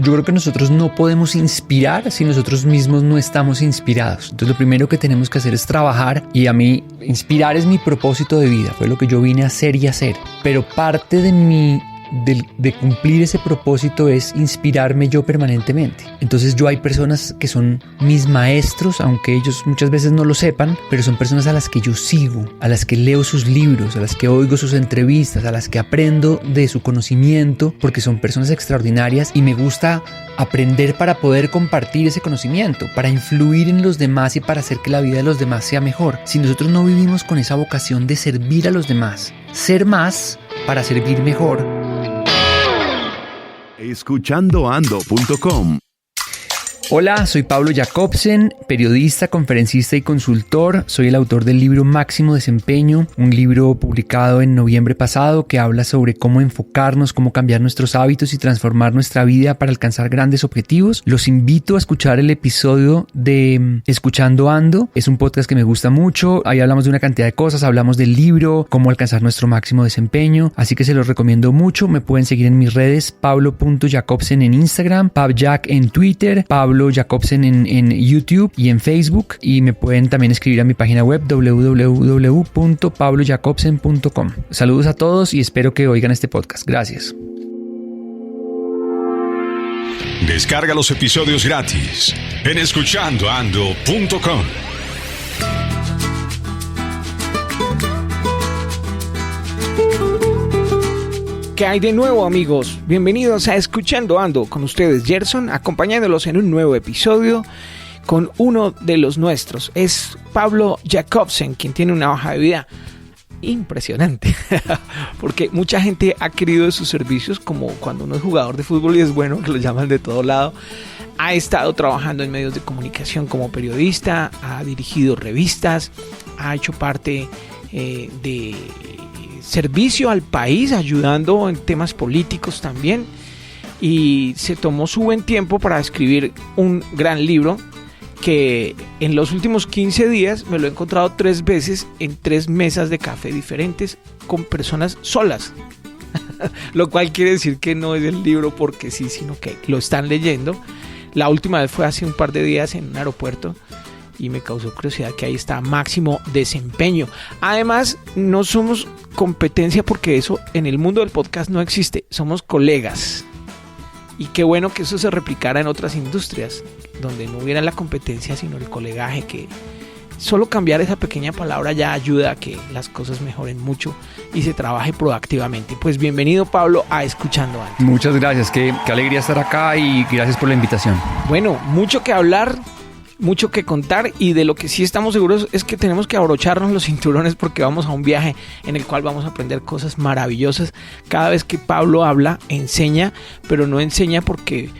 yo creo que nosotros no podemos inspirar si nosotros mismos no estamos inspirados. Entonces lo primero que tenemos que hacer es trabajar, y a mí inspirar es mi propósito de vida, fue lo que yo vine a hacer y hacer. Pero parte de cumplir ese propósito es inspirarme yo permanentemente. Entonces hay personas que son mis maestros, aunque ellos muchas veces no lo sepan, pero son personas a las que yo sigo, a las que leo sus libros, a las que oigo sus entrevistas, a las que aprendo de su conocimiento, porque son personas extraordinarias y me gusta aprender para poder compartir ese conocimiento, para influir en los demás y para hacer que la vida de los demás sea mejor. Si nosotros no vivimos con esa vocación de servir a los demás, ser más para servir mejor. Escuchandoando.com. Hola, soy Pablo Jacobsen, periodista, conferencista y consultor. Soy el autor del libro Máximo Desempeño, un libro publicado en noviembre pasado que habla sobre cómo enfocarnos, cómo cambiar nuestros hábitos y transformar nuestra vida para alcanzar grandes objetivos. Los invito a escuchar el episodio de Escuchando Ando. Es un podcast que me gusta mucho. Ahí hablamos de una cantidad de cosas, hablamos del libro, cómo alcanzar nuestro máximo desempeño. Así que se los recomiendo mucho. Me pueden seguir en mis redes, pablo.jacobsen en Instagram, pabjack en Twitter, Pablo Jacobsen en YouTube y en Facebook, y me pueden también escribir a mi página web www.pablojacobsen.com. Saludos a todos y espero que oigan este podcast. Gracias. Descarga los episodios gratis en escuchandoando.com. ¿Qué hay de nuevo, amigos? Bienvenidos a Escuchando Ando, con ustedes Gerson, acompañándolos en un nuevo episodio con uno de los nuestros. Es Pablo Jacobsen, quien tiene una hoja de vida impresionante, porque mucha gente ha querido de sus servicios, como cuando uno es jugador de fútbol y es bueno, que lo llaman de todo lado. Ha estado trabajando en medios de comunicación como periodista, ha dirigido revistas, ha hecho parte de servicio al país, ayudando en temas políticos también, y se tomó su buen tiempo para escribir un gran libro que en los últimos 15 días me lo he encontrado 3 veces en 3 mesas de café diferentes con personas solas. Lo cual quiere decir que no es el libro porque sí, sino que lo están leyendo. La última vez fue hace un par de días en un aeropuerto y me causó curiosidad que ahí está Máximo Desempeño. Además, no somos competencia porque eso en el mundo del podcast no existe. Somos colegas. Y qué bueno que eso se replicara en otras industrias, donde no hubiera la competencia, sino el colegaje, que solo cambiar esa pequeña palabra ya ayuda a que las cosas mejoren mucho y se trabaje proactivamente. Pues bienvenido, Pablo, a Escuchando Ando. Muchas gracias, qué alegría estar acá y gracias por la invitación. Bueno, mucho que hablar, mucho que contar, y de lo que sí estamos seguros es que tenemos que abrocharnos los cinturones porque vamos a un viaje en el cual vamos a aprender cosas maravillosas. Cada vez que Pablo habla, enseña, pero no enseña porque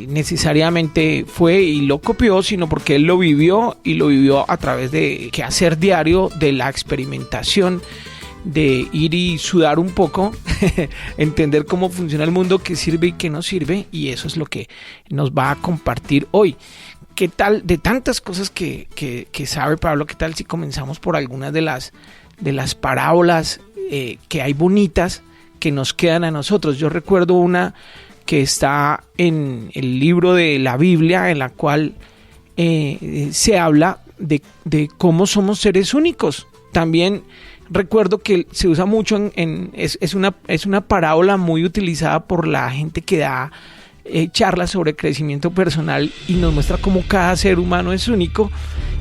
necesariamente fue y lo copió, sino porque él lo vivió, y lo vivió a través de quehacer diario, de la experimentación, de ir y sudar un poco, entender cómo funciona el mundo, qué sirve y qué no sirve, y eso es lo que nos va a compartir hoy. ¿Qué tal de tantas cosas que sabe Pablo? ¿Qué tal si comenzamos por algunas de las parábolas que hay bonitas que nos quedan a nosotros? Yo recuerdo una que está en el libro de la Biblia, en la cual se habla de cómo somos seres únicos. También recuerdo que se usa mucho es una parábola muy utilizada por la gente que da charlas sobre crecimiento personal y nos muestra cómo cada ser humano es único,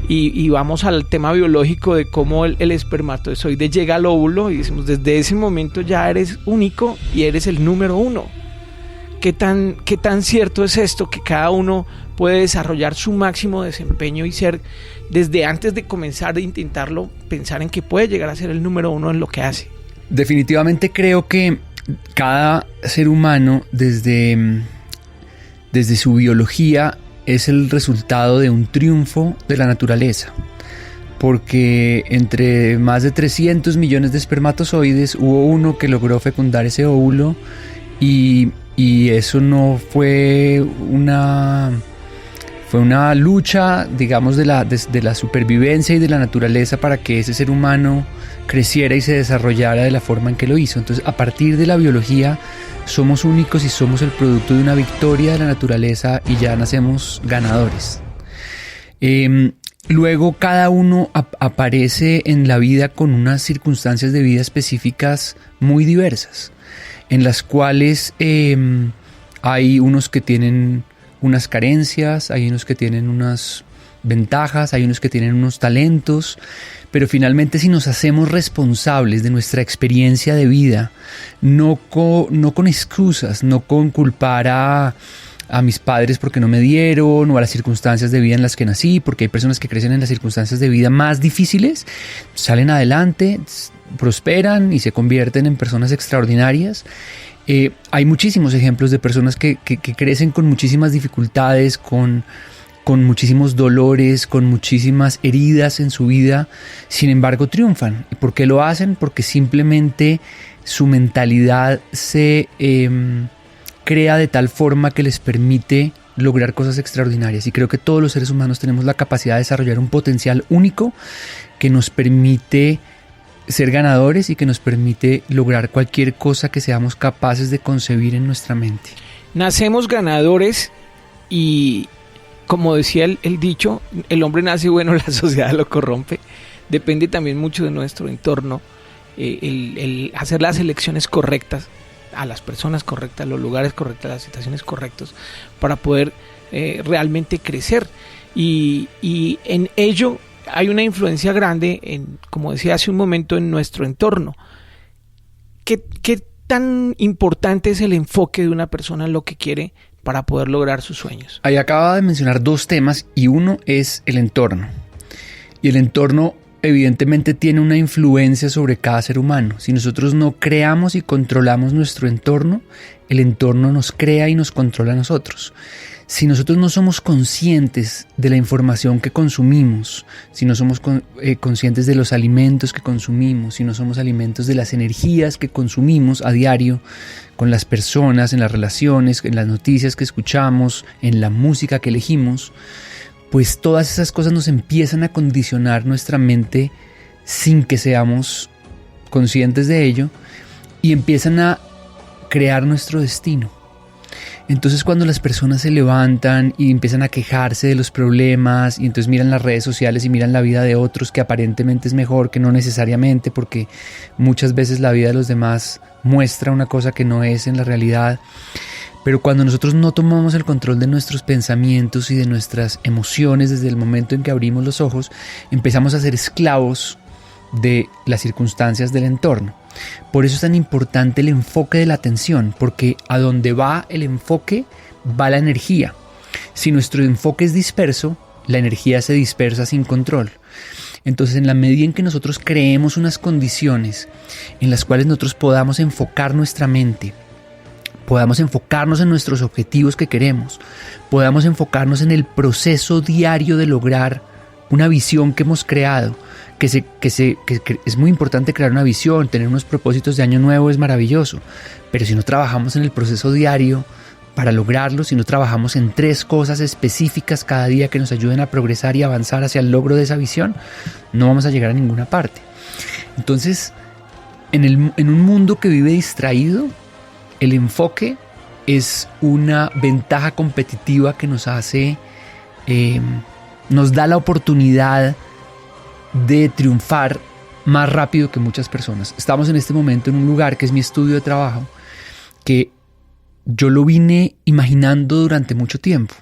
y vamos al tema biológico de cómo el espermatozoide llega al óvulo y decimos, desde ese momento ya eres único y eres el número 1. ¿Qué tan cierto es esto? Que cada uno puede desarrollar su máximo desempeño y ser, desde antes de comenzar a intentarlo, pensar en que puede llegar a ser el número 1 en lo que hace. Definitivamente creo que cada ser humano desde su biología es el resultado de un triunfo de la naturaleza, porque entre más de 300 millones de espermatozoides hubo uno que logró fecundar ese óvulo, y eso no fue una Fue una lucha, digamos, de la supervivencia y de la naturaleza para que ese ser humano creciera y se desarrollara de la forma en que lo hizo. Entonces, a partir de la biología, somos únicos y somos el producto de una victoria de la naturaleza y ya nacemos ganadores. Luego, cada uno aparece en la vida con unas circunstancias de vida específicas muy diversas, en las cuales hay unos que tienen unas carencias, hay unos que tienen unas ventajas, hay unos que tienen unos talentos, pero finalmente si nos hacemos responsables de nuestra experiencia de vida, no con excusas, no con culpar a mis padres porque no me dieron, o a las circunstancias de vida en las que nací, porque hay personas que crecen en las circunstancias de vida más difíciles, salen adelante, prosperan y se convierten en personas extraordinarias. Hay muchísimos ejemplos de personas que crecen con muchísimas dificultades, con muchísimos dolores, con muchísimas heridas en su vida, sin embargo triunfan. ¿Y por qué lo hacen? Porque simplemente su mentalidad se crea de tal forma que les permite lograr cosas extraordinarias. Y creo que todos los seres humanos tenemos la capacidad de desarrollar un potencial único que nos permite ser ganadores y que nos permite lograr cualquier cosa que seamos capaces de concebir en nuestra mente. Nacemos ganadores y, como decía el dicho, el hombre nace bueno, la sociedad lo corrompe. Depende también mucho de nuestro entorno, el hacer las elecciones correctas, a las personas correctas, los lugares correctos, las situaciones correctas, para poder realmente crecer. Y en ello hay una influencia grande, como decía hace un momento, en nuestro entorno. ¿Qué tan importante es el enfoque de una persona en lo que quiere para poder lograr sus sueños? Ahí acaba de mencionar dos temas y uno es el entorno. Y el entorno evidentemente tiene una influencia sobre cada ser humano. Si nosotros no creamos y controlamos nuestro entorno, el entorno nos crea y nos controla a nosotros. Si nosotros no somos conscientes de la información que consumimos, si no somos conscientes de los alimentos que consumimos, si no somos alimentos de las energías que consumimos a diario con las personas, en las relaciones, en las noticias que escuchamos, en la música que elegimos, pues todas esas cosas nos empiezan a condicionar nuestra mente sin que seamos conscientes de ello y empiezan a crear nuestro destino. Entonces cuando las personas se levantan y empiezan a quejarse de los problemas y entonces miran las redes sociales y miran la vida de otros que aparentemente es mejor, que no necesariamente, porque muchas veces la vida de los demás muestra una cosa que no es en la realidad. Pero cuando nosotros no tomamos el control de nuestros pensamientos y de nuestras emociones desde el momento en que abrimos los ojos, empezamos a ser esclavos de las circunstancias del entorno. Por eso es tan importante el enfoque de la atención, porque a donde va el enfoque va la energía. Si nuestro enfoque es disperso, la energía se dispersa sin control. Entonces, en la medida en que nosotros creemos unas condiciones en las cuales nosotros podamos enfocar nuestra mente, podamos enfocarnos en nuestros objetivos que queremos, podamos enfocarnos en el proceso diario de lograr una visión que hemos creado, que es muy importante crear una visión, tener unos propósitos de año nuevo es maravilloso, pero si no trabajamos en el proceso diario para lograrlo, si no trabajamos en 3 cosas específicas cada día que nos ayuden a progresar y avanzar hacia el logro de esa visión, no vamos a llegar a ninguna parte. Entonces, en un mundo que vive distraído, el enfoque es una ventaja competitiva que nos hace, nos da la oportunidad de triunfar más rápido que muchas personas. Estamos en este momento en un lugar que es mi estudio de trabajo, que yo lo vine imaginando durante mucho tiempo.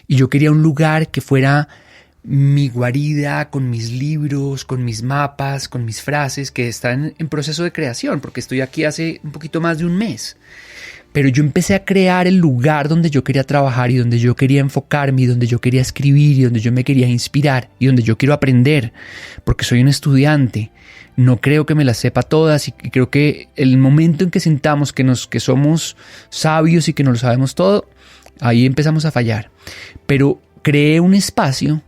Y yo quería un lugar que fuera mi guarida, con mis libros, con mis mapas, con mis frases, que están en proceso de creación, porque estoy aquí hace un poquito más de un mes. Pero yo empecé a crear el lugar donde yo quería trabajar y donde yo quería enfocarme y donde yo quería escribir y donde yo me quería inspirar y donde yo quiero aprender, porque soy un estudiante. No creo que me las sepa todas y creo que el momento en que sintamos que somos sabios y que no lo sabemos todo, ahí empezamos a fallar. Pero creé un espacio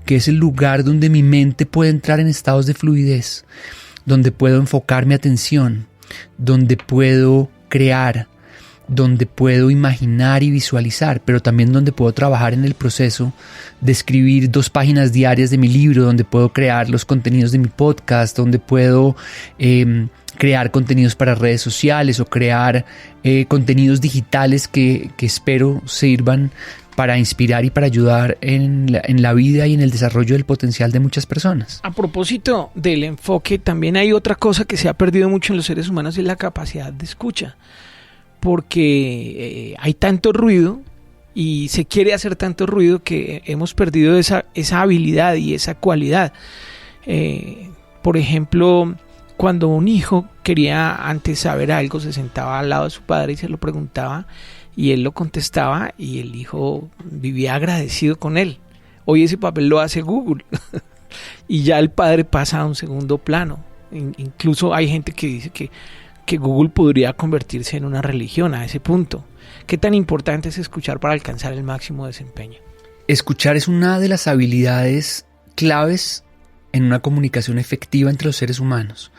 que es el lugar donde mi mente puede entrar en estados de fluidez, donde puedo enfocar mi atención, donde puedo crear, donde puedo imaginar y visualizar, pero también donde puedo trabajar en el proceso de escribir 2 páginas diarias de mi libro, donde puedo crear los contenidos de mi podcast, donde puedo crear contenidos para redes sociales o crear contenidos digitales que espero sirvan para inspirar y para ayudar en la vida y en el desarrollo del potencial de muchas personas. A propósito del enfoque, también hay otra cosa que se ha perdido mucho en los seres humanos, es la capacidad de escucha. Porque hay tanto ruido y se quiere hacer tanto ruido que hemos perdido esa habilidad y esa cualidad. Por ejemplo, cuando un hijo quería antes saber algo, se sentaba al lado de su padre y se lo preguntaba y él lo contestaba y el hijo vivía agradecido con él. Hoy ese papel lo hace Google y ya el padre pasa a un segundo plano. Incluso hay gente que dice que Google podría convertirse en una religión a ese punto. ¿Qué tan importante es escuchar para alcanzar el máximo desempeño? Escuchar es una de las habilidades claves en una comunicación efectiva entre los seres humanos.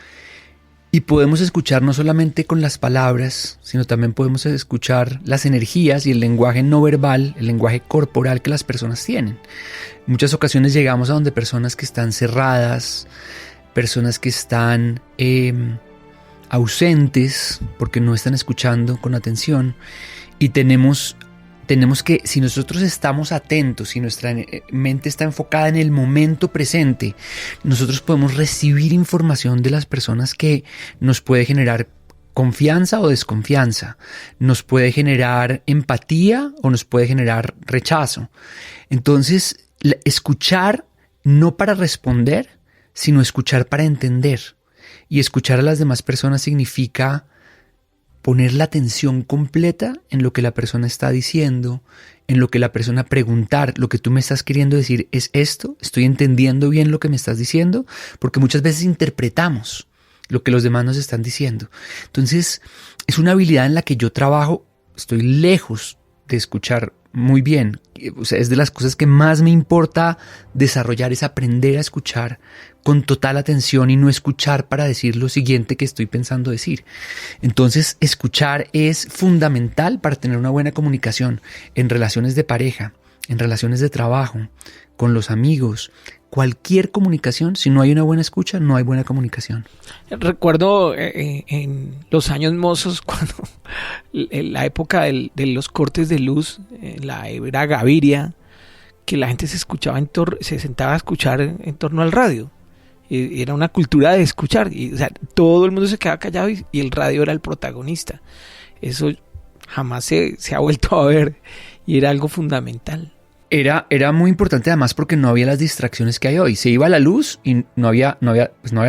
Y podemos escuchar no solamente con las palabras, sino también podemos escuchar las energías y el lenguaje no verbal, el lenguaje corporal que las personas tienen. En muchas ocasiones llegamos a donde personas que están cerradas, personas que están ausentes porque no están escuchando con atención, y tenemos que, si nosotros estamos atentos, si nuestra mente está enfocada en el momento presente, nosotros podemos recibir información de las personas que nos puede generar confianza o desconfianza, nos puede generar empatía o nos puede generar rechazo. Entonces, escuchar no para responder, sino escuchar para entender. Y escuchar a las demás personas significa poner la atención completa en lo que la persona está diciendo, en lo que la persona preguntar, lo que tú me estás queriendo decir es esto, estoy entendiendo bien lo que me estás diciendo, porque muchas veces interpretamos lo que los demás nos están diciendo. Entonces, es una habilidad en la que yo trabajo, estoy lejos de escuchar muy bien. O sea, es de las cosas que más me importa desarrollar, es aprender a escuchar con total atención y no escuchar para decir lo siguiente que estoy pensando decir. Entonces, escuchar es fundamental para tener una buena comunicación en relaciones de pareja, en relaciones de trabajo, con los amigos. Cualquier comunicación, si no hay una buena escucha, no hay buena comunicación. Recuerdo en los años mozos, cuando en la época de los cortes de luz, en la era Gaviria, que la gente se sentaba a escuchar en torno al radio. Era una cultura de escuchar, o sea, todo el mundo se quedaba callado y el radio era el protagonista. Eso jamás se ha vuelto a ver y era algo fundamental. Era muy importante además porque no había las distracciones que hay hoy. Se iba la luz y no había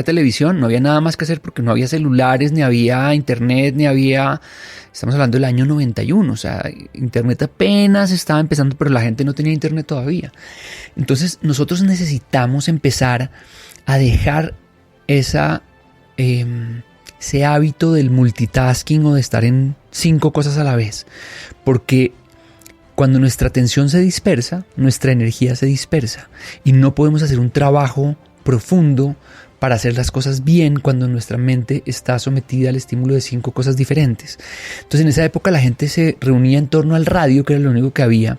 televisión, no había nada más que hacer porque no había celulares, ni había internet, estamos hablando del año 91, o sea, internet apenas estaba empezando, pero la gente no tenía internet todavía. Entonces nosotros necesitamos empezar a dejar ese hábito del multitasking o de estar en 5 cosas a la vez, porque cuando nuestra atención se dispersa, nuestra energía se dispersa y no podemos hacer un trabajo profundo para hacer las cosas bien cuando nuestra mente está sometida al estímulo de 5 cosas diferentes. Entonces, en esa época la gente se reunía en torno al radio, que era lo único que había,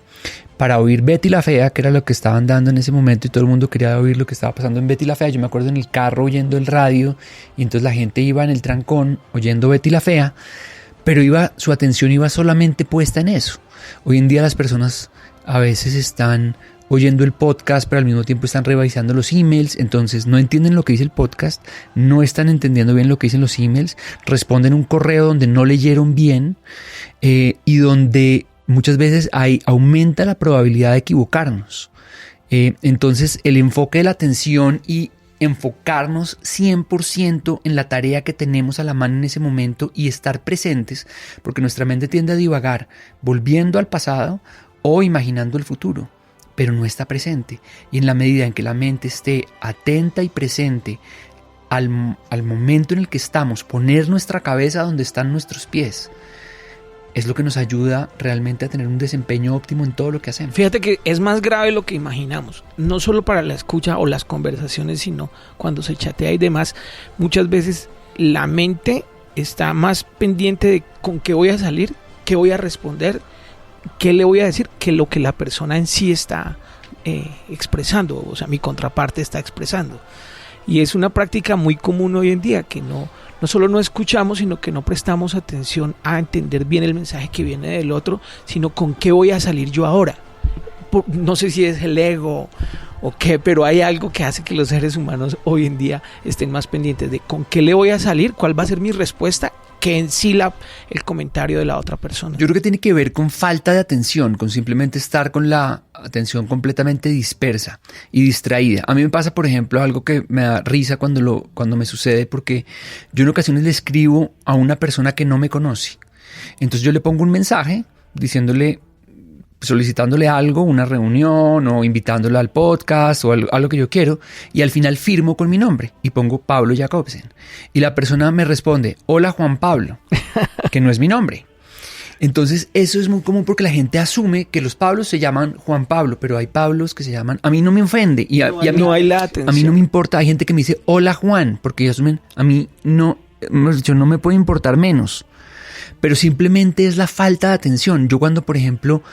para oír Betty la Fea, que era lo que estaban dando en ese momento, y todo el mundo quería oír lo que estaba pasando en Betty la Fea. Yo me acuerdo en el carro oyendo el radio, y entonces la gente iba en el trancón oyendo Betty la Fea, pero su atención iba solamente puesta en eso. Hoy en día las personas a veces están oyendo el podcast, pero al mismo tiempo están revisando los emails, entonces no entienden lo que dice el podcast, no están entendiendo bien lo que dicen los emails, responden un correo donde no leyeron bien y donde muchas veces aumenta la probabilidad de equivocarnos. Entonces el enfoque de la atención y enfocarnos 100% en la tarea que tenemos a la mano en ese momento y estar presentes, porque nuestra mente tiende a divagar volviendo al pasado o imaginando el futuro, pero no está presente. Y en la medida en que la mente esté atenta y presente al momento en el que estamos, poner nuestra cabeza donde están nuestros pies, es lo que nos ayuda realmente a tener un desempeño óptimo en todo lo que hacemos. Fíjate que es más grave lo que imaginamos, no solo para la escucha o las conversaciones, sino cuando se chatea y demás. Muchas veces la mente está más pendiente de con qué voy a salir qué voy a responder, qué le voy a decir, que lo que la persona en sí está expresando, o sea, mi contraparte está expresando. Y es una práctica muy común hoy en día, que no solo no escuchamos, sino que no prestamos atención a entender bien el mensaje que viene del otro, sino con qué voy a salir yo ahora. No sé si es el ego o qué, pero hay algo que hace que los seres humanos hoy en día estén más pendientes de con qué le voy a salir, cuál va a ser mi respuesta, que en sí el comentario de la otra persona. Yo creo que tiene que ver con falta de atención, con simplemente estar con la atención completamente dispersa y distraída. A mí me pasa, por ejemplo, algo que me da risa cuando me sucede, porque yo en ocasiones le escribo a una persona que no me conoce. Entonces yo le pongo un mensaje solicitándole algo, una reunión o invitándola al podcast o a lo que yo quiero, y al final firmo con mi nombre y pongo Pablo Jacobsen. Y la persona me responde, hola Juan Pablo, que no es mi nombre. Entonces eso es muy común porque la gente asume que los Pablos se llaman Juan Pablo, pero hay Pablos que se llaman, a mí no me ofende y a mí no hay la atención. A mí no me importa, hay gente que me dice hola Juan, porque ellos asumen, a mí no me puede importar menos, pero simplemente es la falta de atención. Yo cuando, por ejemplo,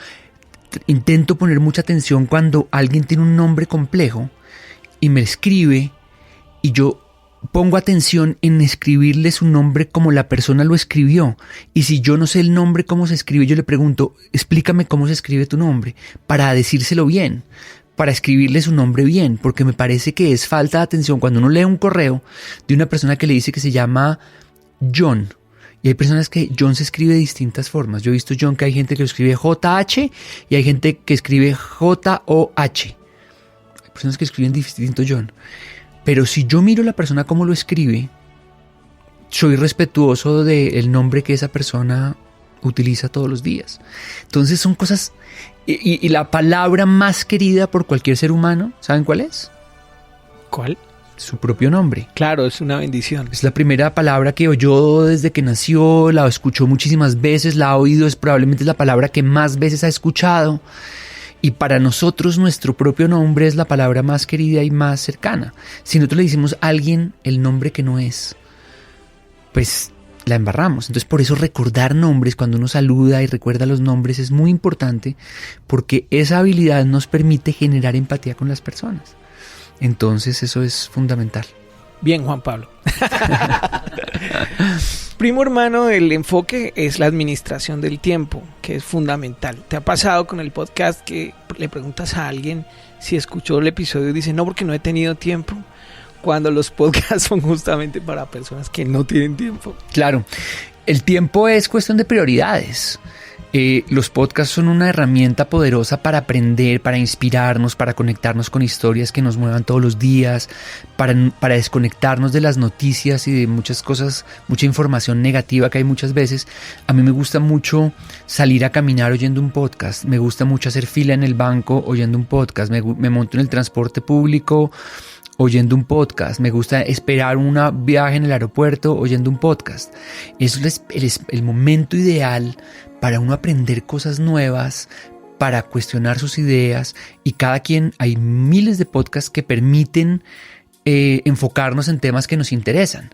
intento poner mucha atención cuando alguien tiene un nombre complejo y me escribe, y yo pongo atención en escribirle su nombre como la persona lo escribió. Y si yo no sé el nombre, cómo se escribe, yo le pregunto, explícame cómo se escribe tu nombre, para decírselo bien, para escribirle su nombre bien, porque me parece que es falta de atención cuando uno lee un correo de una persona que le dice que se llama John. Y hay personas que John se escribe de distintas formas. Yo he visto John que hay gente que lo escribe JH y hay gente que escribe JOH. Hay personas que escriben distinto John. Pero si yo miro a la persona cómo lo escribe, soy respetuoso del nombre que esa persona utiliza todos los días. Entonces son cosas... Y la palabra más querida por cualquier ser humano, ¿saben cuál es? ¿Cuál? Su propio nombre. Claro, es una bendición. Es la primera palabra que oyó desde que nació, la escuchó muchísimas veces, la ha oído, es probablemente la palabra que más veces ha escuchado. Y para nosotros nuestro propio nombre es la palabra más querida y más cercana. Si nosotros le decimos a alguien el nombre que no es, pues la embarramos. Entonces por eso recordar nombres, cuando uno saluda y recuerda los nombres, es muy importante, porque esa habilidad nos permite generar empatía con las personas. Entonces eso es fundamental. Bien, Juan Pablo. Primo hermano del enfoque es la administración del tiempo, que es fundamental. ¿Te ha pasado con el podcast que le preguntas a alguien si escuchó el episodio y dice no, porque no he tenido tiempo? Cuando los podcasts son justamente para personas que no tienen tiempo. Claro, el tiempo es cuestión de prioridades. Los podcasts son una herramienta poderosa para aprender, para inspirarnos, para conectarnos con historias que nos muevan todos los días, para desconectarnos de las noticias y de muchas cosas, mucha información negativa que hay muchas veces. A mí me gusta mucho salir a caminar oyendo un podcast, me gusta mucho hacer fila en el banco oyendo un podcast, me monto en el transporte público oyendo un podcast, me gusta esperar un viaje en el aeropuerto oyendo un podcast. Eso es el momento ideal para uno aprender cosas nuevas, para cuestionar sus ideas, y hay miles de podcasts que permiten enfocarnos en temas que nos interesan.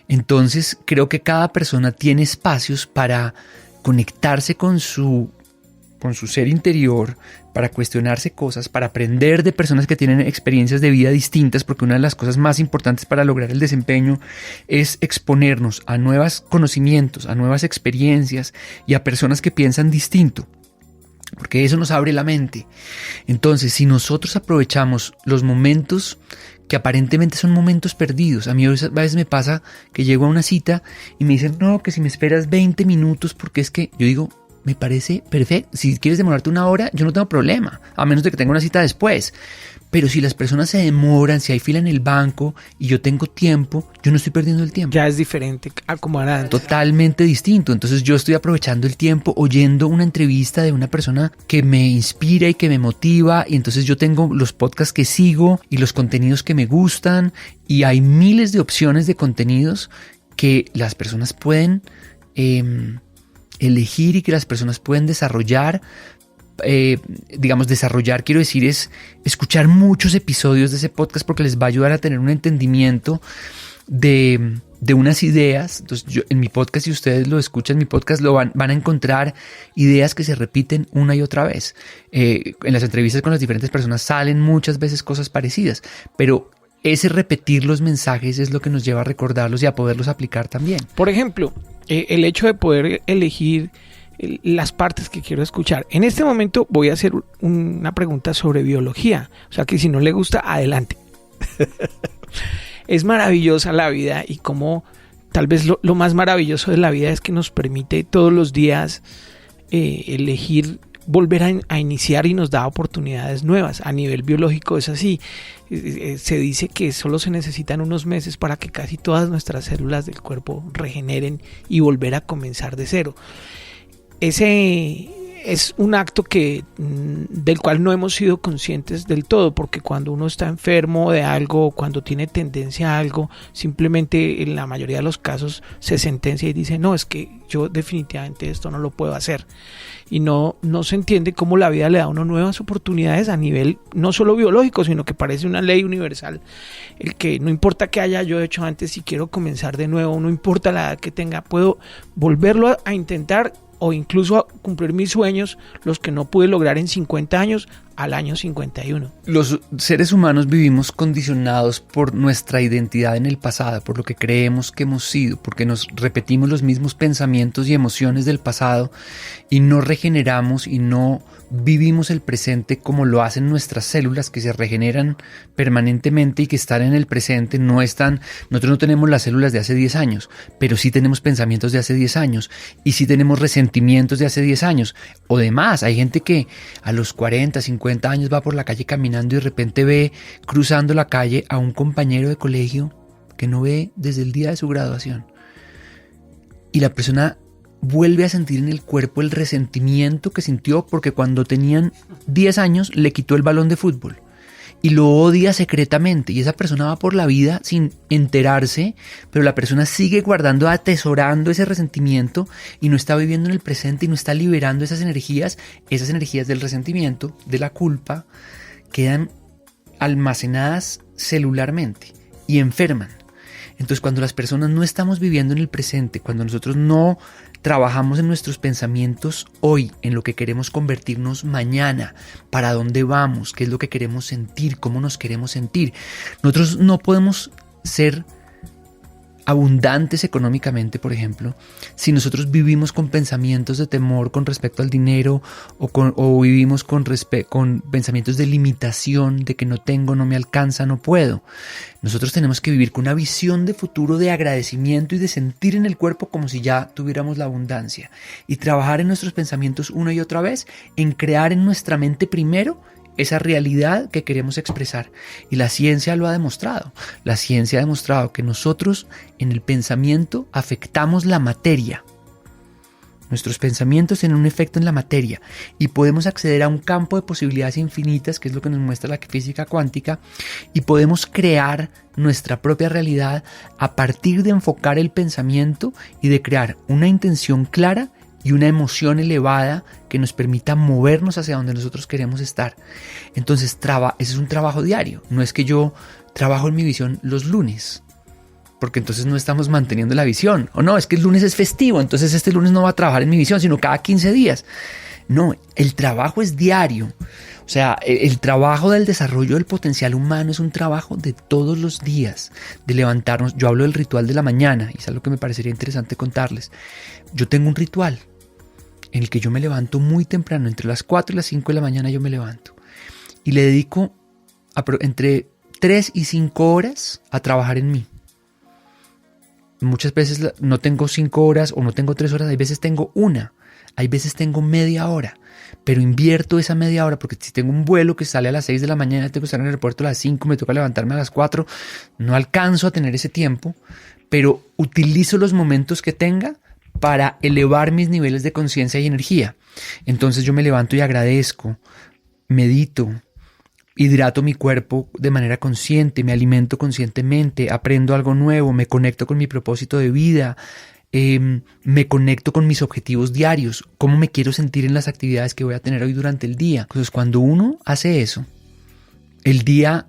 Entonces creo que cada persona tiene espacios para conectarse con su ser interior, para cuestionarse cosas, para aprender de personas que tienen experiencias de vida distintas, porque una de las cosas más importantes para lograr el desempeño es exponernos a nuevos conocimientos, a nuevas experiencias y a personas que piensan distinto, porque eso nos abre la mente. Entonces, si nosotros aprovechamos los momentos que aparentemente son momentos perdidos, a mí a veces me pasa que llego a una cita y me dicen, no, que si me esperas 20 minutos, porque es que yo digo, me parece perfecto. Si quieres demorarte una hora, yo no tengo problema, a menos de que tenga una cita después. Pero si las personas se demoran, si hay fila en el banco y yo tengo tiempo, yo no estoy perdiendo el tiempo. Ya es diferente a como era antes. Totalmente distinto. Entonces yo estoy aprovechando el tiempo oyendo una entrevista de una persona que me inspira y que me motiva. Y entonces yo tengo los podcasts que sigo y los contenidos que me gustan. Y hay miles de opciones de contenidos que las personas pueden elegir y que las personas pueden desarrollar. Desarrollar, quiero decir, es escuchar muchos episodios de ese podcast, porque les va a ayudar a tener un entendimiento de de unas ideas. Entonces yo, en mi podcast, si ustedes lo escuchan, en mi podcast van a encontrar ideas que se repiten una y otra vez. En las entrevistas con las diferentes personas salen muchas veces cosas parecidas, pero ese repetir los mensajes es lo que nos lleva a recordarlos y a poderlos aplicar también. Por ejemplo, el hecho de poder elegir las partes que quiero escuchar. En este momento voy a hacer una pregunta sobre biología, o sea que si no le gusta, adelante. Es maravillosa la vida, y como tal vez lo más maravilloso de la vida es que nos permite todos los días elegir volver a iniciar, y nos da oportunidades nuevas. A nivel biológico es así. Se dice que solo se necesitan unos meses para que casi todas nuestras células del cuerpo regeneren y volver a comenzar de cero. Ese es un acto del cual no hemos sido conscientes del todo, porque cuando uno está enfermo de algo, cuando tiene tendencia a algo, simplemente en la mayoría de los casos se sentencia y dice, no, es que yo definitivamente esto no lo puedo hacer. Y no se entiende cómo la vida le da a uno nuevas oportunidades a nivel no solo biológico, sino que parece una ley universal. El que no importa qué haya yo hecho antes, si quiero comenzar de nuevo, no importa la edad que tenga, puedo volverlo a intentar, o incluso a cumplir mis sueños, los que no pude lograr en 50 años, al año 51. Los seres humanos vivimos condicionados por nuestra identidad en el pasado, por lo que creemos que hemos sido, porque nos repetimos los mismos pensamientos y emociones del pasado y no regeneramos y no vivimos el presente como lo hacen nuestras células, que se regeneran permanentemente y que están en el presente. Nosotros no tenemos las células de hace 10 años, pero sí tenemos pensamientos de hace 10 años y sí tenemos resentimientos de hace 10 años o demás. Hay gente que a los 40, 50 años va por la calle caminando y de repente ve cruzando la calle a un compañero de colegio que no ve desde el día de su graduación, y la persona vuelve a sentir en el cuerpo el resentimiento que sintió porque cuando tenían 10 años le quitó el balón de fútbol y lo odia secretamente, y esa persona va por la vida sin enterarse, pero la persona sigue guardando, atesorando ese resentimiento y no está viviendo en el presente y no está liberando esas energías del resentimiento, de la culpa, quedan almacenadas celularmente y enferman. Entonces, cuando las personas no estamos viviendo en el presente, cuando nosotros no trabajamos en nuestros pensamientos hoy, en lo que queremos convertirnos mañana, para dónde vamos, qué es lo que queremos sentir, cómo nos queremos sentir, nosotros no podemos ser abundantes económicamente, por ejemplo, si nosotros vivimos con pensamientos de temor con respecto al dinero o vivimos con pensamientos de limitación, de que no tengo, no me alcanza, no puedo. Nosotros tenemos que vivir con una visión de futuro, de agradecimiento y de sentir en el cuerpo como si ya tuviéramos la abundancia, y trabajar en nuestros pensamientos una y otra vez, en crear en nuestra mente primero esa realidad que queremos expresar. Y la ciencia lo ha demostrado. La ciencia ha demostrado que nosotros en el pensamiento afectamos la materia. Nuestros pensamientos tienen un efecto en la materia y podemos acceder a un campo de posibilidades infinitas, que es lo que nos muestra la física cuántica, y podemos crear nuestra propia realidad a partir de enfocar el pensamiento y de crear una intención clara y una emoción elevada que nos permita movernos hacia donde nosotros queremos estar. Entonces, ese es un trabajo diario. No es que yo trabajo en mi visión los lunes, porque entonces no estamos manteniendo la visión. O no, es que el lunes es festivo, entonces este lunes no va a trabajar en mi visión, sino cada 15 días. No, el trabajo es diario. O sea, el trabajo del desarrollo del potencial humano es un trabajo de todos los días, de levantarnos. Yo hablo del ritual de la mañana, y es algo que me parecería interesante contarles. Yo tengo un ritual en el que yo me levanto muy temprano, entre las 4 y las 5 de la mañana yo me levanto, y le dedico entre 3 y 5 horas a trabajar en mí. Muchas veces no tengo 5 horas o no tengo 3 horas, hay veces tengo 1, hay veces tengo media hora, pero invierto esa media hora, porque si tengo un vuelo que sale a las 6 de la mañana, tengo que estar en el aeropuerto a las 5, me toca levantarme a las 4, no alcanzo a tener ese tiempo, pero utilizo los momentos que tenga para elevar mis niveles de conciencia y energía. Entonces yo me levanto y agradezco, medito, hidrato mi cuerpo de manera consciente, me alimento conscientemente, aprendo algo nuevo, me conecto con mi propósito de vida, me conecto con mis objetivos diarios, cómo me quiero sentir en las actividades que voy a tener hoy durante el día. Entonces, cuando uno hace eso, el día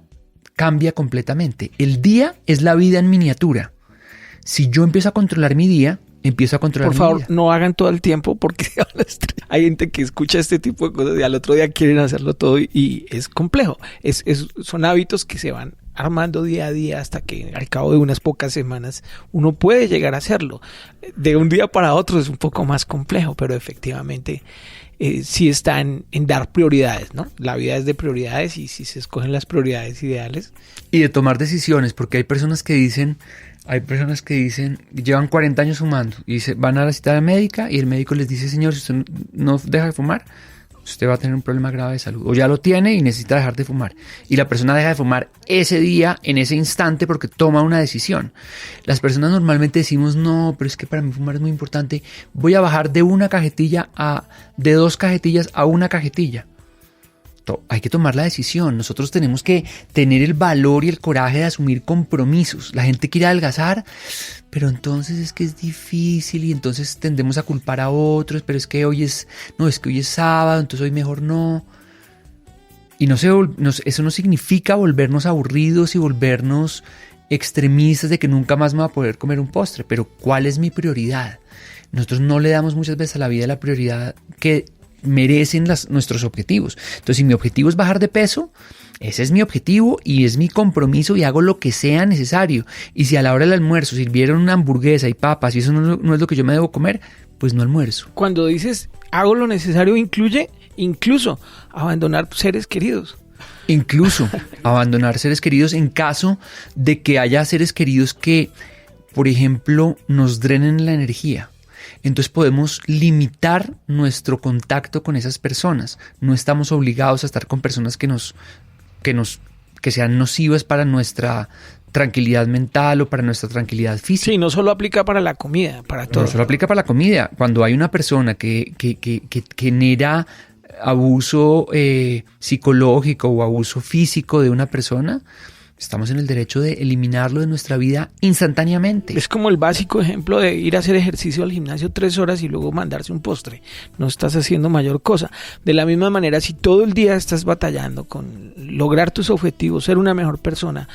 cambia completamente. El día es la vida en miniatura. Si yo empiezo a controlar mi día, empiezo a controlar mi vida. Por favor, no hagan todo el tiempo porque hay gente que escucha este tipo de cosas y al otro día quieren hacerlo todo y es complejo. Son hábitos que se van armando día a día hasta que al cabo de unas pocas semanas uno puede llegar a hacerlo. De un día para otro es un poco más complejo, pero efectivamente sí está en dar prioridades, ¿no? La vida es de prioridades y si se escogen las prioridades ideales. Y de tomar decisiones, porque hay personas que dicen, llevan 40 años fumando y van a la cita médica y el médico les dice, señor, si usted no deja de fumar, usted va a tener un problema grave de salud. O ya lo tiene y necesita dejar de fumar. Y la persona deja de fumar ese día, en ese instante, porque toma una decisión. Las personas normalmente decimos, no, pero es que para mí fumar es muy importante. Voy a bajar de 2 cajetillas a 1 cajetilla. Hay que tomar la decisión. Nosotros tenemos que tener el valor y el coraje de asumir compromisos. La gente quiere adelgazar, pero entonces es que es difícil y entonces tendemos a culpar a otros, pero es que hoy es sábado, entonces hoy mejor no. Y eso no significa volvernos aburridos y volvernos extremistas de que nunca más me voy a poder comer un postre, pero ¿cuál es mi prioridad? Nosotros no le damos muchas veces a la vida la prioridad que merecen nuestros objetivos. Entonces, si mi objetivo es bajar de peso, ese es mi objetivo y es mi compromiso y hago lo que sea necesario. Y si a la hora del almuerzo sirvieron una hamburguesa y papas y eso no es lo que yo me debo comer, pues no almuerzo. Cuando dices hago lo necesario, incluye incluso abandonar seres queridos. Incluso abandonar seres queridos en caso de que haya seres queridos que, por ejemplo, nos drenen la energía. Entonces podemos limitar nuestro contacto con esas personas. No estamos obligados a estar con personas que sean nocivas para nuestra tranquilidad mental o para nuestra tranquilidad física. Sí, no solo aplica para la comida, para todo. No solo aplica para la comida. Cuando hay una persona que genera abuso psicológico o abuso físico de una persona, estamos en el derecho de eliminarlo de nuestra vida instantáneamente. Es como el básico ejemplo de ir a hacer ejercicio al gimnasio 3 horas y luego mandarse un postre. No estás haciendo mayor cosa. De la misma manera, si todo el día estás batallando con lograr tus objetivos, ser una mejor persona,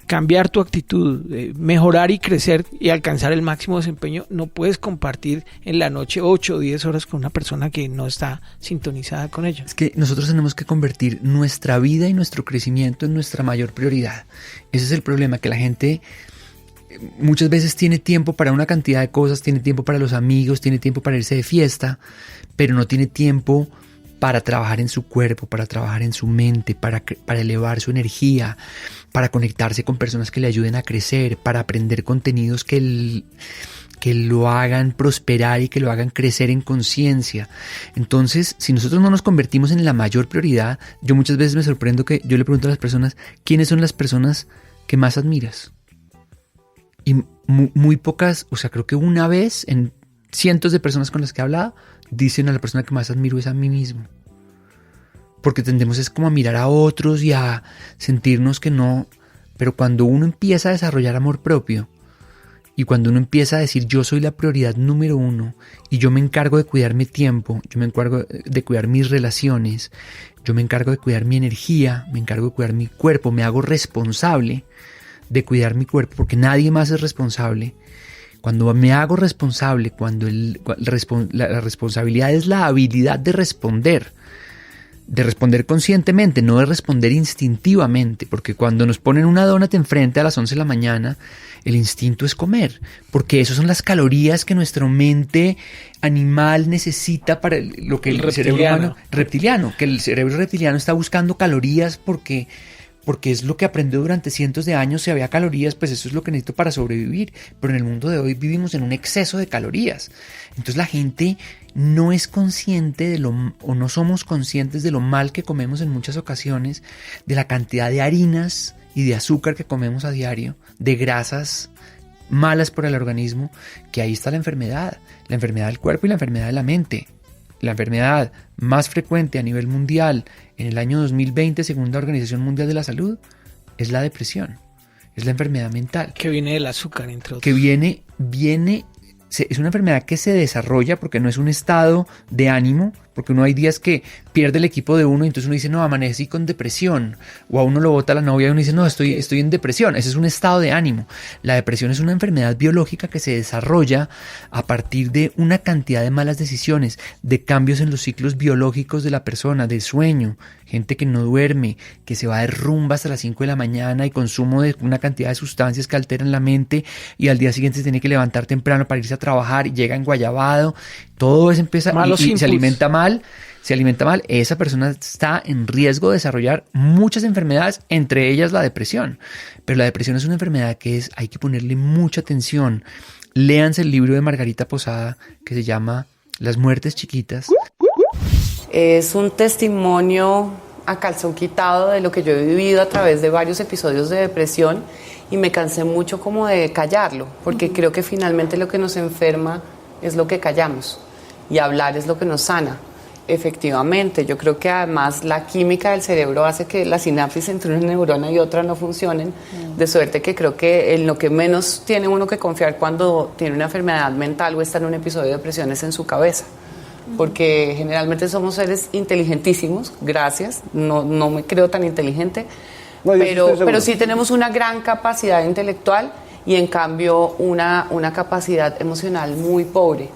cambiar tu actitud, mejorar y crecer y alcanzar el máximo desempeño, no puedes compartir en la noche 8 o 10 horas con una persona que no está sintonizada con ella. Es que nosotros tenemos que convertir nuestra vida y nuestro crecimiento en nuestra mayor prioridad. Ese es el problema, que la gente muchas veces tiene tiempo para una cantidad de cosas, tiene tiempo para los amigos, tiene tiempo para irse de fiesta, pero no tiene tiempo para trabajar en su cuerpo, para trabajar en su mente, para elevar su energía, para conectarse con personas que le ayuden a crecer, para aprender contenidos que lo hagan prosperar y que lo hagan crecer en conciencia. Entonces, si nosotros no nos convertimos en la mayor prioridad, yo muchas veces me sorprendo que yo le pregunto a las personas, ¿quiénes son las personas que más admiras? Y muy pocas, o sea, creo que una vez en cientos de personas con las que he hablado, dicen a la persona que más admiro es a mí mismo. Porque tendemos es como a mirar a otros y a sentirnos que no. Pero cuando uno empieza a desarrollar amor propio y cuando uno empieza a decir yo soy la prioridad número 1 y yo me encargo de cuidar mi tiempo, yo me encargo de cuidar mis relaciones, yo me encargo de cuidar mi energía, me encargo de cuidar mi cuerpo, me hago responsable de cuidar mi cuerpo porque nadie más es responsable. Cuando me hago responsable, cuando la responsabilidad es la habilidad de responder conscientemente, no de responder instintivamente, porque cuando nos ponen una donut enfrente a las 11 de la mañana, el instinto es comer, porque esas son las calorías que nuestra mente animal necesita para lo que el cerebro humano reptiliano, que el cerebro reptiliano está buscando calorías porque es lo que aprendió durante cientos de años. Si había calorías, pues eso es lo que necesito para sobrevivir. Pero en el mundo de hoy vivimos en un exceso de calorías. Entonces la gente no es consciente o no somos conscientes de lo mal que comemos en muchas ocasiones, de la cantidad de harinas y de azúcar que comemos a diario, de grasas malas para el organismo, que ahí está la enfermedad del cuerpo y la enfermedad de la mente. La enfermedad más frecuente a nivel mundial en el año 2020, según la Organización Mundial de la Salud, es la depresión, es la enfermedad mental. Que viene del azúcar, entre otros. Es una enfermedad que se desarrolla porque no es un estado de ánimo, porque uno hay días que pierde el equipo de uno y entonces uno dice, no, amanecí con depresión, o a uno lo bota la novia y uno dice, no, estoy en depresión. Ese es un estado de ánimo. La depresión es una enfermedad biológica que se desarrolla a partir de una cantidad de malas decisiones, de cambios en los ciclos biológicos de la persona, de sueño, gente que no duerme, que se va de rumba hasta las 5 de la mañana y consumo de una cantidad de sustancias que alteran la mente y al día siguiente se tiene que levantar temprano para irse a trabajar y llega enguayabado. Todo eso empieza y se alimenta mal. Esa persona está en riesgo de desarrollar muchas enfermedades, entre ellas la depresión. Pero la depresión es una enfermedad que hay que ponerle mucha atención. Léanse el libro de Margarita Posada que se llama Las muertes chiquitas. Es un testimonio a calzón quitado de lo que yo he vivido a través de varios episodios de depresión y me cansé mucho como de callarlo, porque creo que finalmente lo que nos enferma es lo que callamos y hablar es lo que nos sana. Efectivamente, yo creo que además la química del cerebro hace que la sinapsis entre una neurona y otra no funcionen, de suerte que creo que en lo que menos tiene uno que confiar cuando tiene una enfermedad mental o está en un episodio de depresión es en su cabeza, porque generalmente somos seres inteligentísimos, gracias, no me creo tan inteligente, pero sí tenemos una gran capacidad intelectual y en cambio una capacidad emocional muy pobre.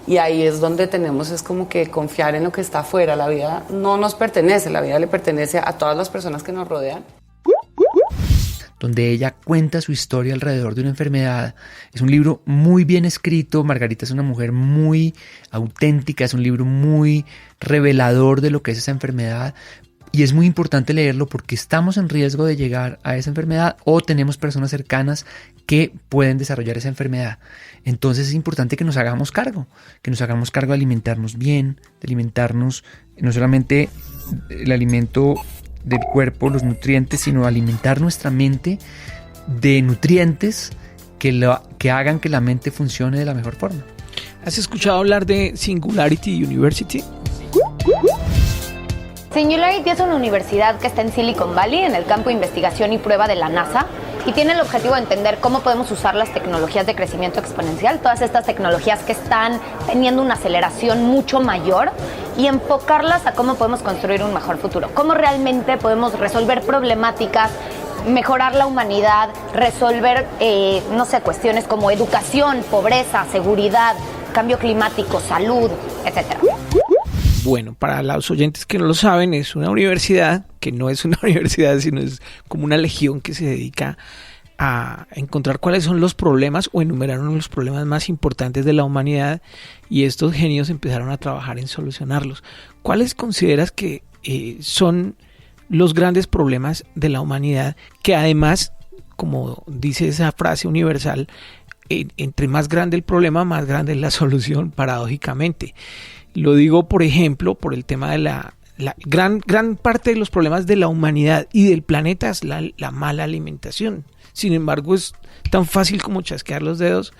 Y ahí es donde es como que confiar en lo que está afuera. La vida no nos pertenece, la vida le pertenece a todas las personas que nos rodean. Donde ella cuenta su historia alrededor de una enfermedad. Es un libro muy bien escrito. Margarita es una mujer muy auténtica, es un libro muy revelador de lo que es esa enfermedad. Y es muy importante leerlo porque estamos en riesgo de llegar a esa enfermedad o tenemos personas cercanas que pueden desarrollar esa enfermedad. Entonces es importante que nos hagamos cargo de alimentarnos bien, de alimentarnos no solamente el alimento del cuerpo, los nutrientes, sino alimentar nuestra mente de nutrientes que hagan que la mente funcione de la mejor forma. ¿Has escuchado hablar de Singularity University? Singularity es una universidad que está en Silicon Valley, en el campo de investigación y prueba de la NASA, y tiene el objetivo de entender cómo podemos usar las tecnologías de crecimiento exponencial, todas estas tecnologías que están teniendo una aceleración mucho mayor, y enfocarlas a cómo podemos construir un mejor futuro, cómo realmente podemos resolver problemáticas, mejorar la humanidad, resolver, cuestiones como educación, pobreza, seguridad, cambio climático, salud, etcétera. Bueno, para los oyentes que no lo saben, es una universidad que no es una universidad, sino es como una legión que se dedica a encontrar cuáles son los problemas o enumerar uno de los problemas más importantes de la humanidad, y estos genios empezaron a trabajar en solucionarlos. ¿Cuáles consideras que son los grandes problemas de la humanidad que además, como dice esa frase universal, entre más grande el problema, más grande es la solución, paradójicamente? Lo digo, por ejemplo, por el tema de la gran parte de los problemas de la humanidad y del planeta es la mala alimentación. Sin embargo, es tan fácil como chasquear los dedos,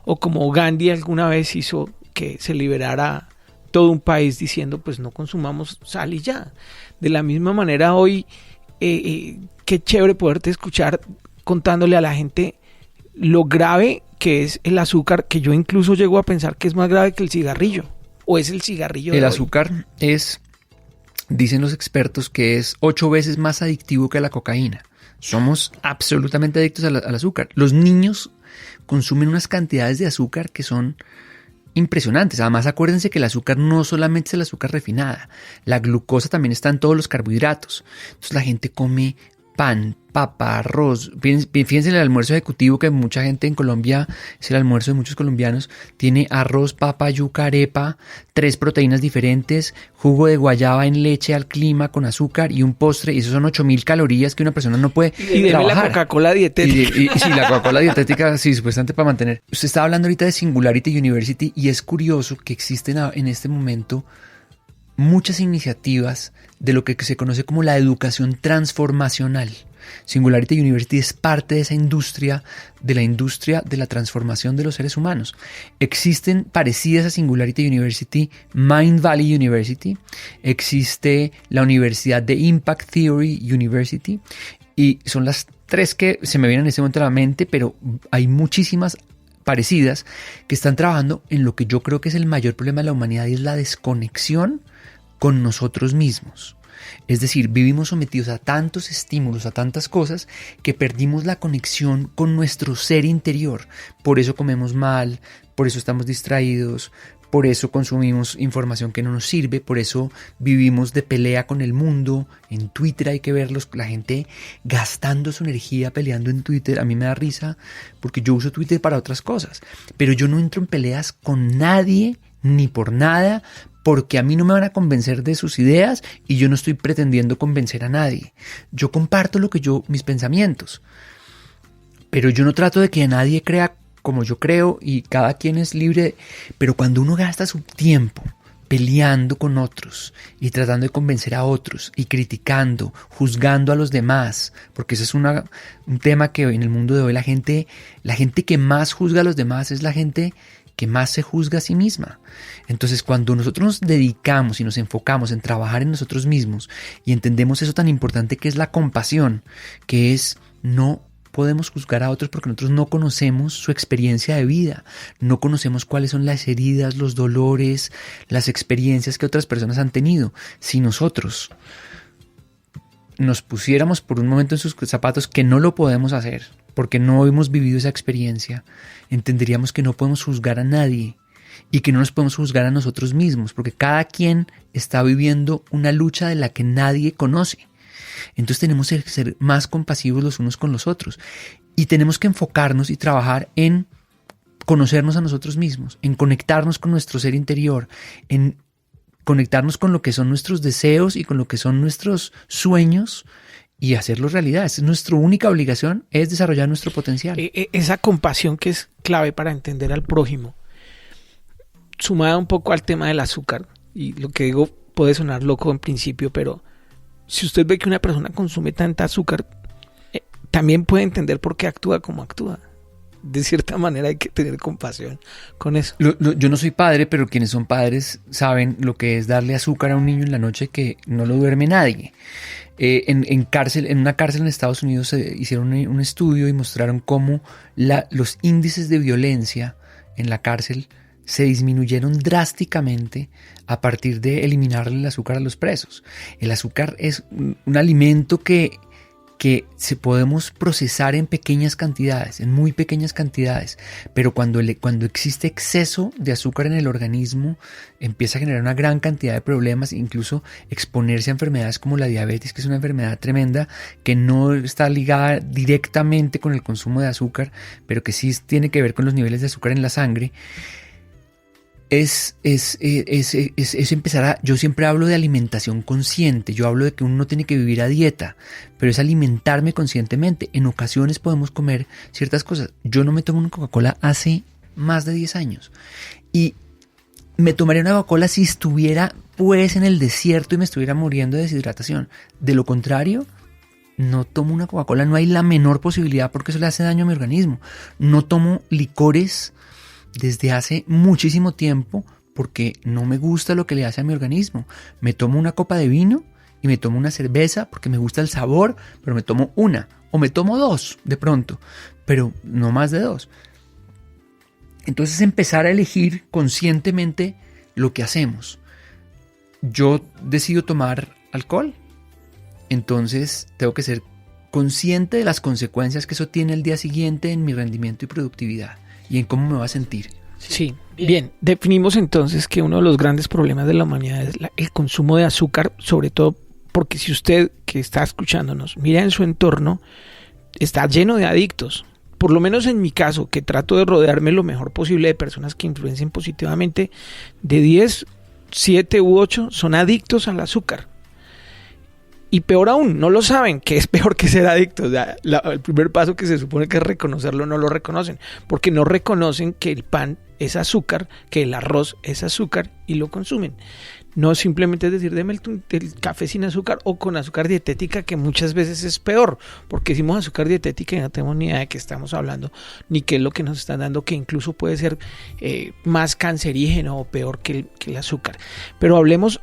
o como Gandhi alguna vez hizo que se liberara todo un país diciendo, pues no consumamos sal y ya. De la misma manera hoy, qué chévere poderte escuchar contándole a la gente lo grave que es el azúcar, que yo incluso llego a pensar que es más grave que el cigarrillo. ¿O es el cigarrillo? El azúcar dicen los expertos, que es 8 veces más adictivo que la cocaína. Somos absolutamente adictos al azúcar. Los niños consumen unas cantidades de azúcar que son impresionantes. Además, acuérdense que el azúcar no solamente es el azúcar refinada. La glucosa también está en todos los carbohidratos. Entonces la gente come pan, papa, arroz. Fíjense en el almuerzo ejecutivo, que mucha gente en Colombia, es el almuerzo de muchos colombianos, tiene arroz, papa, yuca, arepa, 3 proteínas diferentes, jugo de guayaba en leche al clima con azúcar y un postre, y eso son 8.000 calorías que una persona no puede trabajar. La Coca-Cola dietética. Sí, la Coca-Cola dietética, sí, supuestamente para mantener. Usted estaba hablando ahorita de Singularity University y es curioso que existen en este momento muchas iniciativas de lo que se conoce como la educación transformacional. Singularity University es parte de esa industria, de la transformación de los seres humanos. Existen parecidas a Singularity University, Mind Valley University, existe la Universidad de Impact Theory University, y son las 3 que se me vienen en este momento a la mente, pero hay muchísimas parecidas que están trabajando en lo que yo creo que es el mayor problema de la humanidad, y es la desconexión con nosotros mismos. Es decir, vivimos sometidos a tantos estímulos, a tantas cosas, que perdimos la conexión con nuestro ser interior. Por eso comemos mal, por eso estamos distraídos, por eso consumimos información que no nos sirve, por eso vivimos de pelea con el mundo. En Twitter hay que verlos, la gente gastando su energía peleando en Twitter. A mí me da risa porque yo uso Twitter para otras cosas, pero yo no entro en peleas con nadie ni por nada, porque a mí no me van a convencer de sus ideas y yo no estoy pretendiendo convencer a nadie. Yo comparto mis pensamientos, pero yo no trato de que nadie crea como yo creo y cada quien es libre. Pero cuando uno gasta su tiempo peleando con otros y tratando de convencer a otros y criticando, juzgando a los demás, porque ese es un tema que en el mundo de hoy la gente que más juzga a los demás es la gente que más se juzga a sí misma. Entonces, cuando nosotros nos dedicamos y nos enfocamos en trabajar en nosotros mismos y entendemos eso tan importante que es la compasión, que es no podemos juzgar a otros porque nosotros no conocemos su experiencia de vida, no conocemos cuáles son las heridas, los dolores, las experiencias que otras personas han tenido. Si nosotros nos pusiéramos por un momento en sus zapatos, que no lo podemos hacer porque no hemos vivido esa experiencia, entenderíamos que no podemos juzgar a nadie y que no nos podemos juzgar a nosotros mismos, porque cada quien está viviendo una lucha de la que nadie conoce. Entonces tenemos que ser más compasivos los unos con los otros y tenemos que enfocarnos y trabajar en conocernos a nosotros mismos, en conectarnos con nuestro ser interior, en conectarnos con lo que son nuestros deseos y con lo que son nuestros sueños y hacerlos realidad. Es nuestra única obligación, es desarrollar nuestro potencial. Esa compasión que es clave para entender al prójimo, sumada un poco al tema del azúcar, y lo que digo puede sonar loco en principio, pero si usted ve que una persona consume tanta azúcar, también puede entender por qué actúa como actúa. De cierta manera hay que tener compasión con eso. Yo no soy padre, pero quienes son padres saben lo que es darle azúcar a un niño en la noche que no lo duerme nadie. En una cárcel en Estados Unidos se hicieron un estudio y mostraron cómo los índices de violencia en la cárcel se disminuyeron drásticamente a partir de eliminarle el azúcar a los presos. El azúcar es un alimento que se podemos procesar en pequeñas cantidades, en muy pequeñas cantidades, pero cuando existe exceso de azúcar en el organismo, empieza a generar una gran cantidad de problemas, incluso exponerse a enfermedades como la diabetes, que es una enfermedad tremenda, que no está ligada directamente con el consumo de azúcar, pero que sí tiene que ver con los niveles de azúcar en la sangre. Es empezar yo siempre hablo de alimentación consciente, yo hablo de que uno no tiene que vivir a dieta, pero es alimentarme conscientemente. En ocasiones podemos comer ciertas cosas. Yo no me tomo una Coca-Cola hace más de 10 años y me tomaría una Coca-Cola si estuviera pues en el desierto y me estuviera muriendo de deshidratación. De lo contrario, no tomo una Coca-Cola, no hay la menor posibilidad porque eso le hace daño a mi organismo. No tomo licores desde hace muchísimo tiempo porque no me gusta lo que le hace a mi organismo. Me tomo una copa de vino y me tomo una cerveza porque me gusta el sabor, pero me tomo una o me tomo dos de pronto, pero no más de dos. Entonces empezar a elegir conscientemente lo que hacemos. Yo decido tomar alcohol, entonces tengo que ser consciente de las consecuencias que eso tiene el día siguiente en mi rendimiento y productividad y en cómo me va a sentir. Sí, bien. Definimos entonces que uno de los grandes problemas de la humanidad es el consumo de azúcar, sobre todo porque si usted que está escuchándonos mira en su entorno, está lleno de adictos. Por lo menos en mi caso, que trato de rodearme lo mejor posible de personas que influencien positivamente, de 10, 7 u 8 son adictos al azúcar. Y peor aún, no lo saben, que es peor que ser adictos. El primer paso que se supone que es reconocerlo, no lo reconocen, porque no reconocen que el pan es azúcar, que el arroz es azúcar y lo consumen. No simplemente es decir, deme el café sin azúcar o con azúcar dietética, que muchas veces es peor, porque decimos azúcar dietética y no tenemos ni idea de qué estamos hablando, ni qué es lo que nos están dando, que incluso puede ser más cancerígeno o peor que el azúcar. Pero hablemos.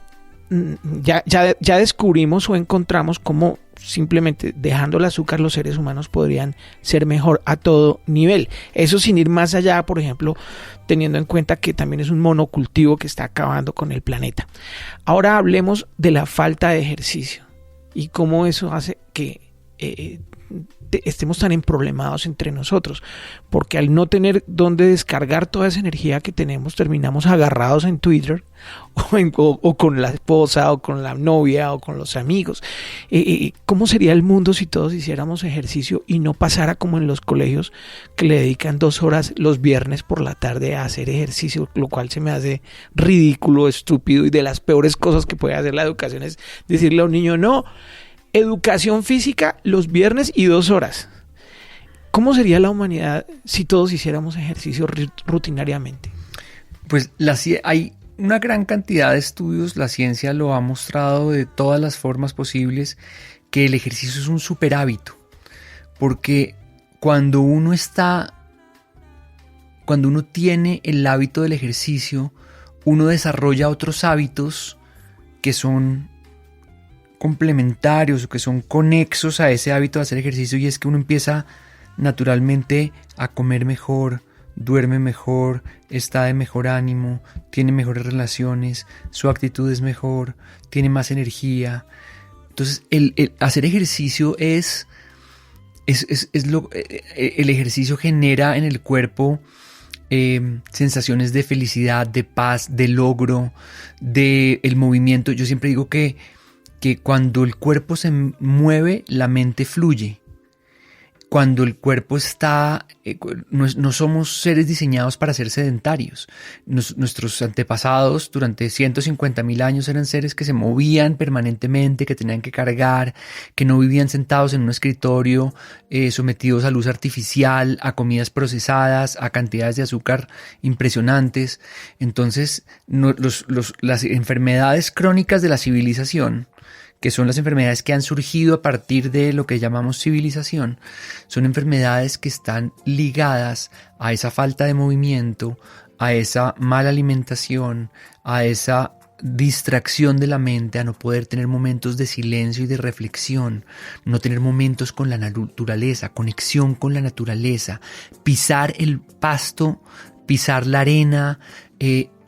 Ya descubrimos o encontramos cómo simplemente dejando el azúcar los seres humanos podrían ser mejor a todo nivel. Eso sin ir más allá, por ejemplo, teniendo en cuenta que también es un monocultivo que está acabando con el planeta. Ahora hablemos de la falta de ejercicio y cómo eso hace que estemos tan emproblemados entre nosotros, porque al no tener dónde descargar toda esa energía que tenemos, terminamos agarrados en Twitter o con la esposa o con la novia o con los amigos. ¿Cómo sería el mundo si todos hiciéramos ejercicio y no pasara como en los colegios, que le dedican 2 horas los viernes por la tarde a hacer ejercicio, lo cual se me hace ridículo, estúpido, y de las peores cosas que puede hacer la educación es decirle a un niño: no, educación física los viernes y 2 horas. ¿Cómo sería la humanidad si todos hiciéramos ejercicio rutinariamente? Pues hay una gran cantidad de estudios, la ciencia lo ha mostrado de todas las formas posibles, que el ejercicio es un super hábito, porque cuando uno tiene el hábito del ejercicio, uno desarrolla otros hábitos que son complementarios o que son conexos a ese hábito de hacer ejercicio, y es que uno empieza naturalmente a comer mejor, duerme mejor, está de mejor ánimo, tiene mejores relaciones, su actitud es mejor, tiene más energía. Entonces el hacer ejercicio el ejercicio genera en el cuerpo sensaciones de felicidad, de paz, de logro, de el movimiento. Yo siempre digo que cuando el cuerpo se mueve, la mente fluye. Cuando el cuerpo está... no somos seres diseñados para ser sedentarios. Nuestros antepasados durante 150.000 años eran seres que se movían permanentemente, que tenían que cargar, que no vivían sentados en un escritorio, sometidos a luz artificial, a comidas procesadas, a cantidades de azúcar impresionantes. Entonces, las enfermedades crónicas de la civilización, que son las enfermedades que han surgido a partir de lo que llamamos civilización, son enfermedades que están ligadas a esa falta de movimiento, a esa mala alimentación, a esa distracción de la mente, a no poder tener momentos de silencio y de reflexión, no tener momentos con la naturaleza, conexión con la naturaleza, pisar el pasto, pisar la arena,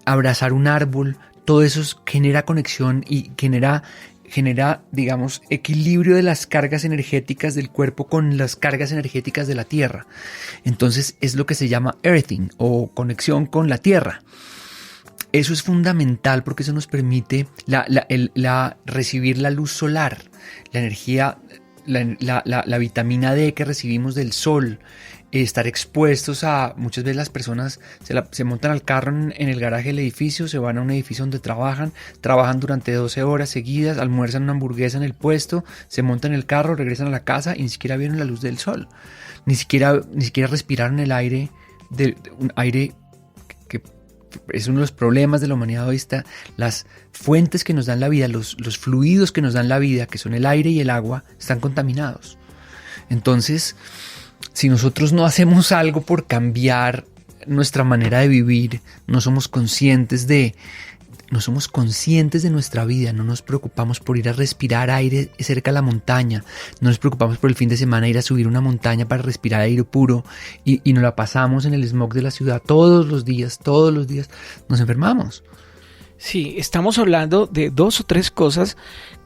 abrazar un árbol. Todo eso genera conexión y genera, digamos, equilibrio de las cargas energéticas del cuerpo con las cargas energéticas de la tierra. Entonces es lo que se llama earthing, o conexión con la tierra. Eso es fundamental porque eso nos permite recibir la luz solar, la energía, la vitamina D que recibimos del sol, estar expuestos a... Muchas veces las personas se montan al carro en el garaje del edificio, se van a un edificio donde trabajan durante 12 horas seguidas, almuerzan una hamburguesa en el puesto, se montan en el carro, regresan a la casa y ni siquiera vieron la luz del sol, ni siquiera respiraron el aire, un aire que es uno de los problemas de la humanidad hoy. Está las fuentes que nos dan la vida, los fluidos que nos dan la vida, que son el aire y el agua, están contaminados. Entonces, si nosotros no hacemos algo por cambiar nuestra manera de vivir, no somos conscientes de nuestra vida, no nos preocupamos por ir a respirar aire cerca de la montaña, no nos preocupamos por el fin de semana ir a subir una montaña para respirar aire puro y nos la pasamos en el smog de la ciudad todos los días, nos enfermamos. Sí, estamos hablando de 2 o 3 cosas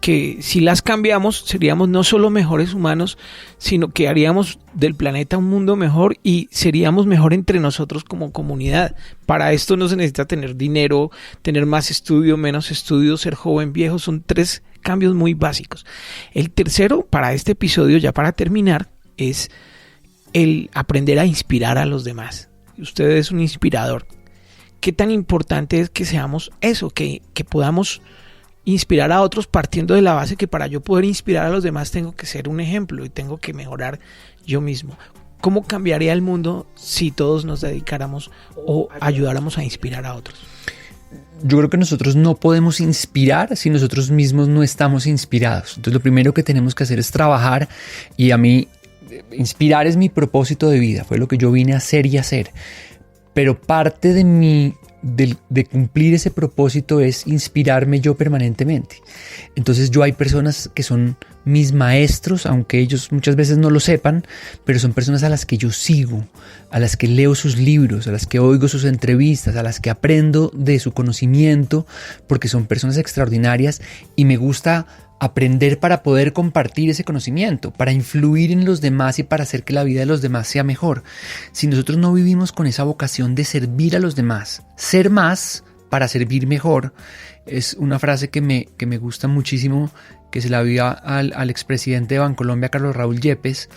que si las cambiamos seríamos no solo mejores humanos, sino que haríamos del planeta un mundo mejor y seríamos mejor entre nosotros como comunidad. Para esto no se necesita tener dinero, tener más estudio, menos estudio, ser joven, viejo. Son 3 cambios muy básicos. El tercero, para este episodio, ya para terminar, es el aprender a inspirar a los demás. Usted es un inspirador. ¿Qué tan importante es que seamos eso, que podamos inspirar a otros partiendo de la base que para yo poder inspirar a los demás tengo que ser un ejemplo y tengo que mejorar yo mismo? ¿Cómo cambiaría el mundo si todos nos dedicáramos o ayudáramos a inspirar a otros? Yo creo que nosotros no podemos inspirar si nosotros mismos no estamos inspirados. Entonces lo primero que tenemos que hacer es trabajar, y a mí inspirar es mi propósito de vida, fue lo que yo vine a hacer y hacer. Pero parte de mi de cumplir ese propósito es inspirarme yo permanentemente. Entonces hay personas que son mis maestros, aunque ellos muchas veces no lo sepan, pero son personas a las que yo sigo, a las que leo sus libros, a las que oigo sus entrevistas, a las que aprendo de su conocimiento, porque son personas extraordinarias y me gusta aprender para poder compartir ese conocimiento, para influir en los demás y para hacer que la vida de los demás sea mejor. Si nosotros no vivimos con esa vocación de servir a los demás, ser más para servir mejor, es una frase que me gusta muchísimo, que se la vi al expresidente de Bancolombia, Carlos Raúl Yepes,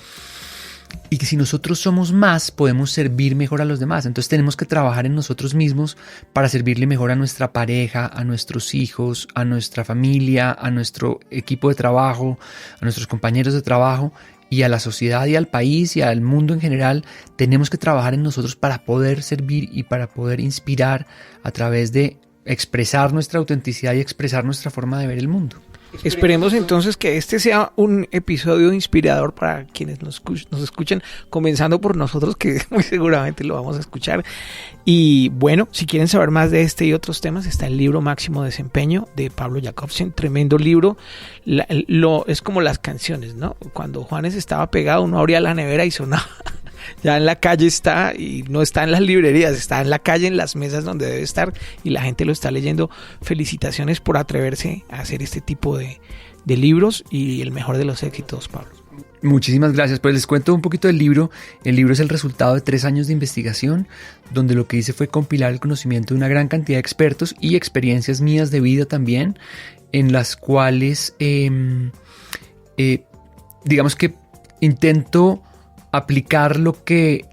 y que si nosotros somos más, podemos servir mejor a los demás. Entonces tenemos que trabajar en nosotros mismos para servirle mejor a nuestra pareja, a nuestros hijos, a nuestra familia, a nuestro equipo de trabajo, a nuestros compañeros de trabajo y a la sociedad y al país y al mundo en general. Tenemos que trabajar en nosotros para poder servir y para poder inspirar a través de expresar nuestra autenticidad y expresar nuestra forma de ver el mundo. Esperemos entonces que este sea un episodio inspirador para quienes nos escuchan, comenzando por nosotros, que muy seguramente lo vamos a escuchar. Y bueno, si quieren saber más de este y otros temas, está el libro Máximo Desempeño de Pablo Jacobsen, tremendo libro. Es como las canciones, ¿no? Cuando Juanes estaba pegado, uno abría la nevera y sonaba. Ya en la calle está, y no está en las librerías, está en la calle, en las mesas donde debe estar, y la gente lo está leyendo. Felicitaciones por atreverse a hacer este tipo de libros, y el mejor de los éxitos, Pablo. Muchísimas gracias. Pues les cuento un poquito del libro. El libro es el resultado de 3 años de investigación, donde lo que hice fue compilar el conocimiento de una gran cantidad de expertos y experiencias mías de vida también, en las cuales digamos que intento aplicar lo que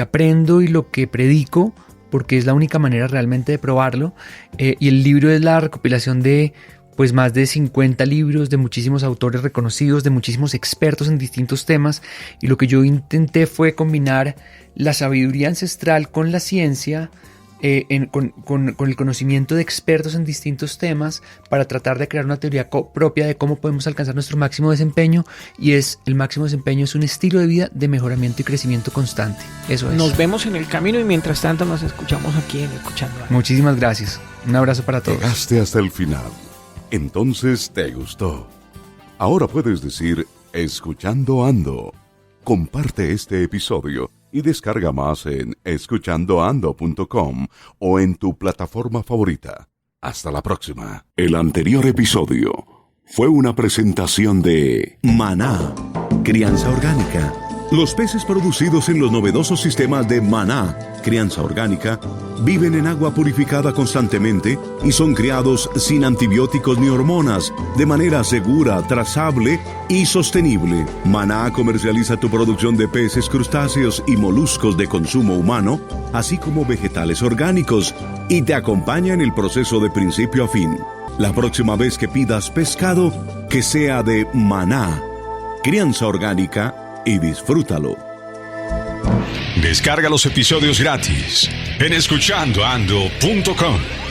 aprendo y lo que predico, porque es la única manera realmente de probarlo. Y el libro es la recopilación de pues más de 50 libros de muchísimos autores reconocidos, de muchísimos expertos en distintos temas, y lo que yo intenté fue combinar la sabiduría ancestral con la ciencia, con el conocimiento de expertos en distintos temas, para tratar de crear una teoría propia de cómo podemos alcanzar nuestro máximo desempeño. Y el máximo desempeño es un estilo de vida de mejoramiento y crecimiento constante. Eso es. Nos vemos en el camino y mientras tanto nos escuchamos aquí en Escuchando Ando. Muchísimas gracias. Un abrazo para todos. Llegaste hasta el final. Entonces te gustó. Ahora puedes decir Escuchando Ando. Comparte este episodio y descarga más en escuchandoando.com o en tu plataforma favorita. Hasta la próxima. El anterior episodio fue una presentación de Maná, crianza orgánica. Los peces producidos en los novedosos sistemas de Maná, crianza orgánica, viven en agua purificada constantemente y son criados sin antibióticos ni hormonas, de manera segura, trazable y sostenible. Maná comercializa tu producción de peces, crustáceos y moluscos de consumo humano, así como vegetales orgánicos, y te acompaña en el proceso de principio a fin. La próxima vez que pidas pescado, que sea de Maná, crianza orgánica, y disfrútalo. Descarga los episodios gratis en escuchandoando.com.